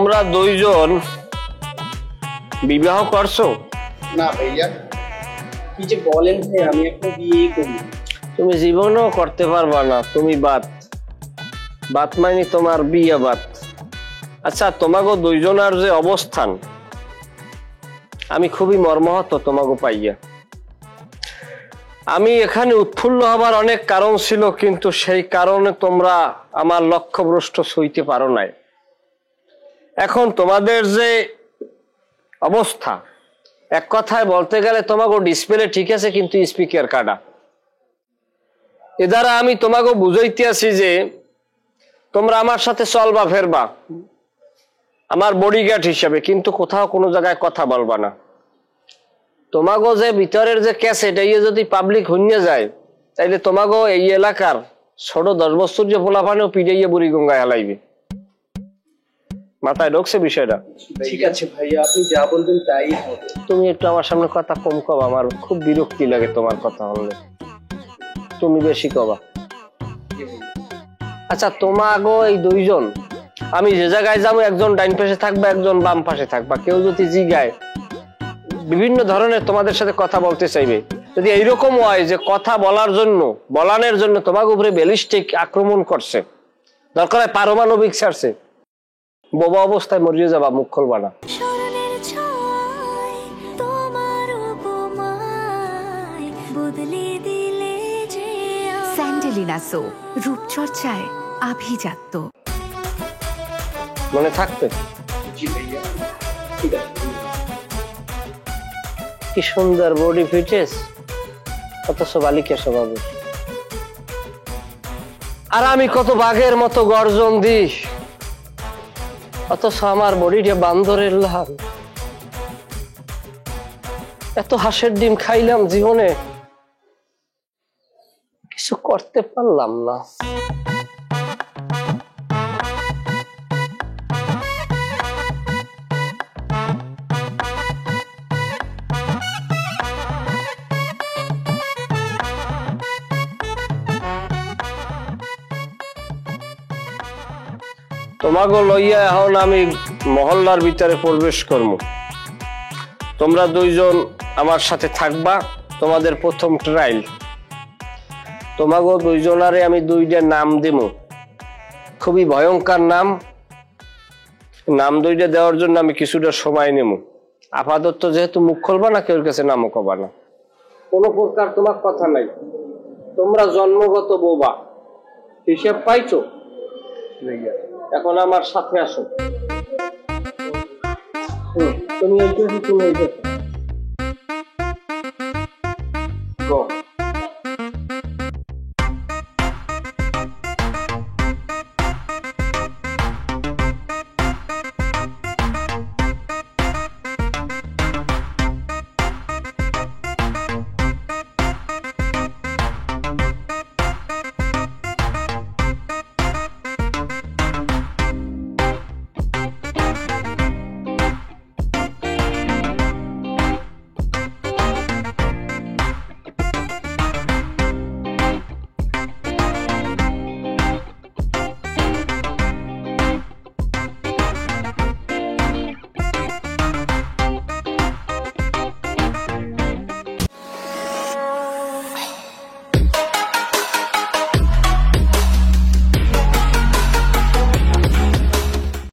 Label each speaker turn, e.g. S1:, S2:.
S1: তোমরা দুইজন বিবাহ করছো?
S2: না ভাইয়া, কি যে বলেন ভাই, আমি একটা বিয়ে করি।
S1: তুমি জীবনও করতে পারবা না, তুমি বাদ বাদ মানে তোমার বিয়ে বাদ। আচ্ছা, তোমাগো দুইজনের যে অবস্থান, আমি খুবই মর্মাহত তোমাগো পাইয়া। আমি এখানে উৎফুল্ল হবার অনেক কারণ ছিল, কিন্তু সেই কারণে তোমরা আমার লক্ষ্যভ্রষ্ট হইতে পারো নাই। এখন তোমাদের যে অবস্থা, এক কথায় বলতে গেলে তোমাকে ডিসপ্লে ঠিক আছে, কিন্তু স্পিকার কাটা। এ দ্বারা আমি তোমাকে বুঝাইতে আছি যে তোমরা আমার সাথে চলবা ফেরবা আমার বডিগার্ড হিসাবে, কিন্তু কোথাও কোনো জায়গায় কথা বলবা না। তোমাগো যে ভিতরের যে ক্যাসেট এই যদি পাবলিক হইয়া যায়, তাইলে তোমাগো এই এলাকার ছোট 10 বছর যে পোলাপানেও পিড়াইয়া বুড়ি গঙ্গায় হালাইবে। মাথায় ঢুকছে বিষয়টা?
S2: ঠিক আছে ভাইয়া, আপনি যা বলবেন তাই হবে।
S1: তুমি একটু আমার সামনে কথা কম কবা, আমার খুব বিরক্তি লাগে তোমার কথা হলে। তুমি বেশি কবা। আচ্ছা, তোমাগো এই দুইজন, আমি যে জায়গায় যাবো একজন ডাইন পাশে থাকবা, একজন বাম পাশে থাকবা। কেউ যদি জিগায় বিভিন্ন ধরনের তোমাদের সাথে কথা বলতে চাইবে, যদি এইরকম হয় যে কথা বলার জন্য বলানের জন্য তোমাকে উপরে ব্যালিস্টিক আক্রমণ করছে, দরকার হয় পারমাণবিক ছাড়ছে, বোবা অবস্থায় মরিয়ে যাবা, মুখ খুলবা না।
S3: স্যান্ডেলিনা সো, রূপচর্চায় আভিজাত্য।
S1: মনে থাকবে?
S2: জি ভাইয়া, ঠিক আছে।
S1: কি সুন্দর বডি ফিটনেস, অথচ বালিকা স্বভাবে। আর আমি কত বাঘের মতো গর্জন দিস, অথচ আমার বডিটা বান্দরের লাল। এত হাঁসের ডিম খাইলাম জীবনে, কিছু করতে পারলাম না। তোমাকে লইয়া এখন আমি মহল্লার ভিতরে প্রবেশ করব। তোমরা দুইজন আমার সাথে থাকবা, তোমাদের প্রথম ট্রায়াল। তোমাকে দুইজনারে আমি দুইটা নাম দেব, খুবই ভয়ঙ্কর নাম। নাম দুইটা দেওয়ার জন্য আমি কিছুটা সময় নেব। আপাতত যেহেতু মুখ খুলবা না, কেউ কাছে নামও কবা না, কোনো প্রকার তোমার কথা নাই। তোমরা জন্মগত বোবা, হিসেব পাইছো? এখন আমার সাথে আসো। তুমি এই তুমি এই